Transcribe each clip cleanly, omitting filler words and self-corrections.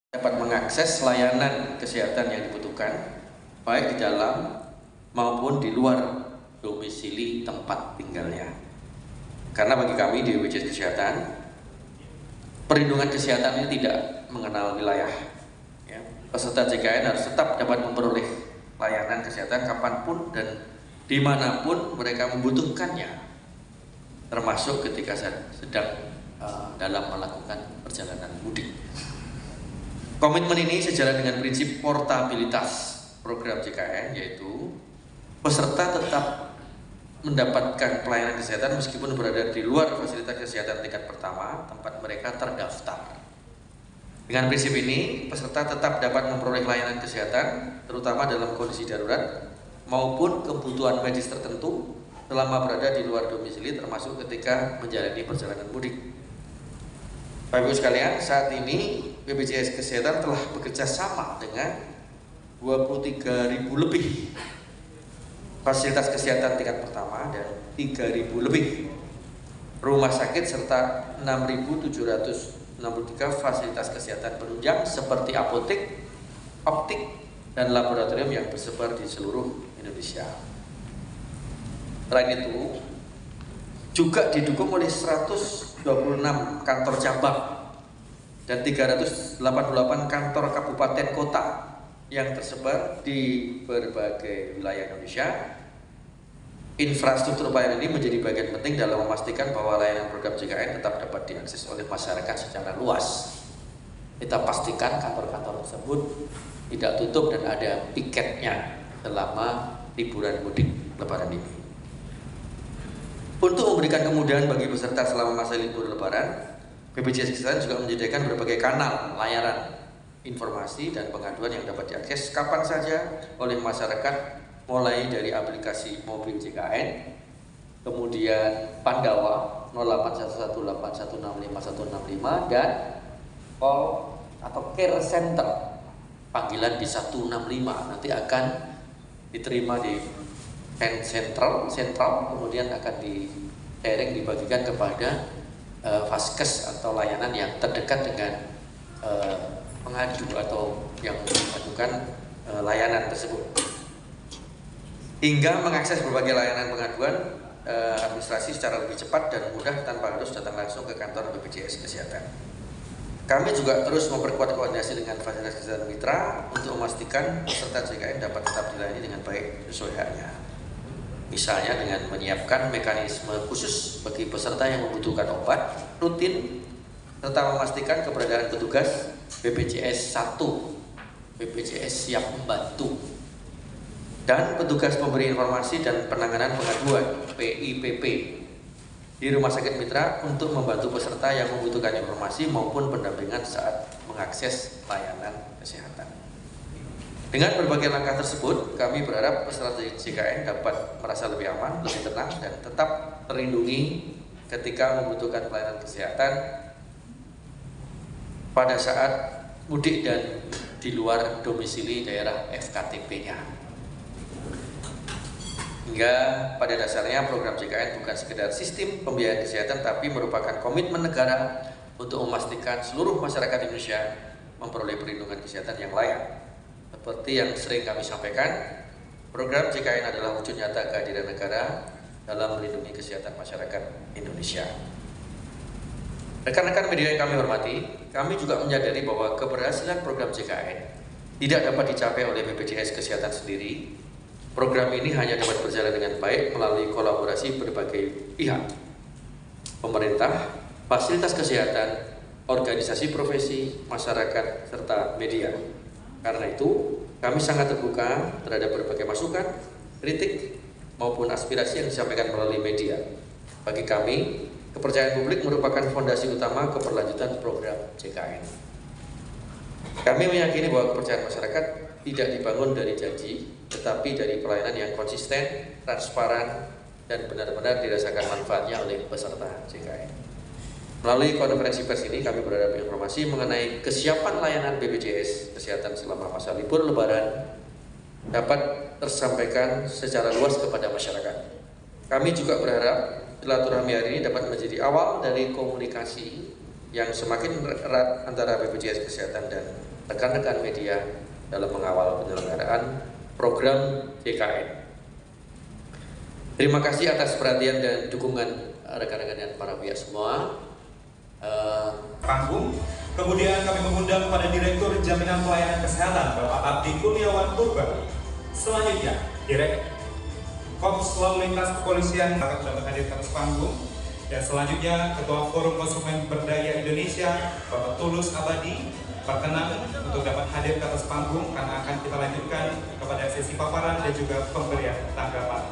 dapat mengakses layanan kesehatan yang dibutuhkan baik di dalam maupun di luar domisili tempat tinggalnya. Karena bagi kami di BPJS Kesehatan, perlindungan kesehatan ini tidak mengenal wilayah. Peserta JKN harus tetap dapat memperoleh layanan kesehatan kapanpun dan dimanapun mereka membutuhkannya, termasuk ketika sedang dalam melakukan perjalanan mudik. Komitmen ini sejalan dengan prinsip portabilitas program JKN, yaitu peserta tetap mendapatkan pelayanan kesehatan meskipun berada di luar fasilitas kesehatan tingkat pertama tempat mereka terdaftar. Dengan prinsip ini, peserta tetap dapat memperoleh layanan kesehatan terutama dalam kondisi darurat maupun kebutuhan medis tertentu selama berada di luar domisili, termasuk ketika menjalani perjalanan mudik. Bapak Ibu sekalian, saat ini BPJS Kesehatan telah bekerja sama dengan 23.000 lebih fasilitas kesehatan tingkat pertama dan 3.000 lebih rumah sakit serta 6.763 fasilitas kesehatan penunjang seperti apotek, optik, dan laboratorium yang tersebar di seluruh Indonesia. Selain itu, juga didukung oleh 126 kantor cabang dan 388 kantor kabupaten kota yang tersebar di berbagai wilayah Indonesia. Infrastruktur pelayanan ini menjadi bagian penting dalam memastikan bahwa layanan program JKN tetap dapat diakses oleh masyarakat secara luas. Kita pastikan kantor-kantor tersebut tidak tutup dan ada piketnya selama liburan mudik Lebaran ini. Untuk memberikan kemudahan bagi peserta selama masa libur Lebaran, BPJS Kesehatan juga menyediakan berbagai kanal layanan informasi dan pengaduan yang dapat diakses kapan saja oleh masyarakat, mulai dari aplikasi mobil JKN, kemudian Pandawa 08118165 dan call atau care center panggilan di 165 nanti akan diterima di sentral, kemudian akan di-sharing, dibagikan kepada vaskes atau layanan yang terdekat dengan pengadu atau yang mengadukan layanan tersebut, hingga mengakses berbagai layanan pengaduan administrasi secara lebih cepat dan mudah tanpa harus datang langsung ke kantor BPJS Kesehatan. Kami juga terus memperkuat koordinasi dengan fasilitas kesehatan mitra untuk memastikan peserta JKN dapat tetap dilayani dengan baik sesuai haknya. Misalnya dengan menyiapkan mekanisme khusus bagi peserta yang membutuhkan obat rutin, serta memastikan keberadaan petugas BPJS 1, BPJS siap membantu, dan petugas pemberi informasi dan penanganan pengaduan PIPP di rumah sakit mitra untuk membantu peserta yang membutuhkan informasi maupun pendampingan saat mengakses layanan kesehatan. Dengan berbagai langkah tersebut, kami berharap peserta JKN dapat merasa lebih aman, lebih tenang, dan tetap terlindungi ketika membutuhkan pelayanan kesehatan pada saat mudik dan di luar domisili daerah FKTP-nya. Hingga pada dasarnya program JKN bukan sekedar sistem pembiayaan kesehatan, tapi merupakan komitmen negara untuk memastikan seluruh masyarakat Indonesia memperoleh perlindungan kesehatan yang layak. Seperti yang sering kami sampaikan, program JKN adalah wujud nyata kehadiran negara dalam melindungi kesehatan masyarakat Indonesia. Rekan-rekan media yang kami hormati, kami juga menyadari bahwa keberhasilan program JKN tidak dapat dicapai oleh BPJS Kesehatan sendiri. Program ini hanya dapat berjalan dengan baik melalui kolaborasi berbagai pihak, pemerintah, fasilitas kesehatan, organisasi profesi, masyarakat, serta media. Karena itu, kami sangat terbuka terhadap berbagai masukan, kritik, maupun aspirasi yang disampaikan melalui media. Bagi kami, kepercayaan publik merupakan fondasi utama keberlanjutan program JKN. Kami meyakini bahwa kepercayaan masyarakat tidak dibangun dari janji, tetapi dari pelayanan yang konsisten, transparan, dan benar-benar dirasakan manfaatnya oleh peserta JKN. Melalui konferensi pers ini, kami berharap informasi mengenai kesiapan layanan BPJS Kesehatan selama masa libur Lebaran dapat tersampaikan secara luas kepada masyarakat. Kami juga berharap silaturahmi hari ini dapat menjadi awal dari komunikasi yang semakin erat antara BPJS Kesehatan dan rekan-rekan media dalam mengawal penyelenggaraan program JKN. Terima kasih atas perhatian dan dukungan rekan-rekan dan para pihak semua. Panggung. Kemudian kami mengundang kepada Direktur Jaminan Pelayanan Kesehatan Bapak Abdi Kurniawan Purba. Selanjutnya, Direktur Korps Lalu Lintas Kepolisian akan sudah hadir ke atas panggung. Dan selanjutnya Ketua Forum Konsumen Berdaya Indonesia Bapak Tulus Abadi berkenan untuk dapat hadir ke atas panggung karena akan kita lanjutkan kepada sesi paparan dan juga pemberian tanggapan.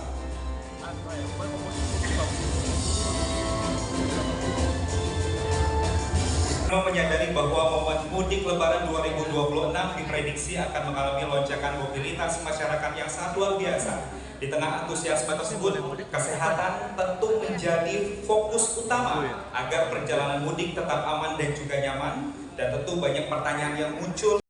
Menyadari bahwa momen mudik Lebaran 2026 diprediksi akan mengalami lonjakan mobilitas masyarakat yang sangat luar biasa. Di tengah antusiasme tersebut, kesehatan tentu menjadi fokus utama agar perjalanan mudik tetap aman dan juga nyaman. Dan tentu banyak pertanyaan yang muncul.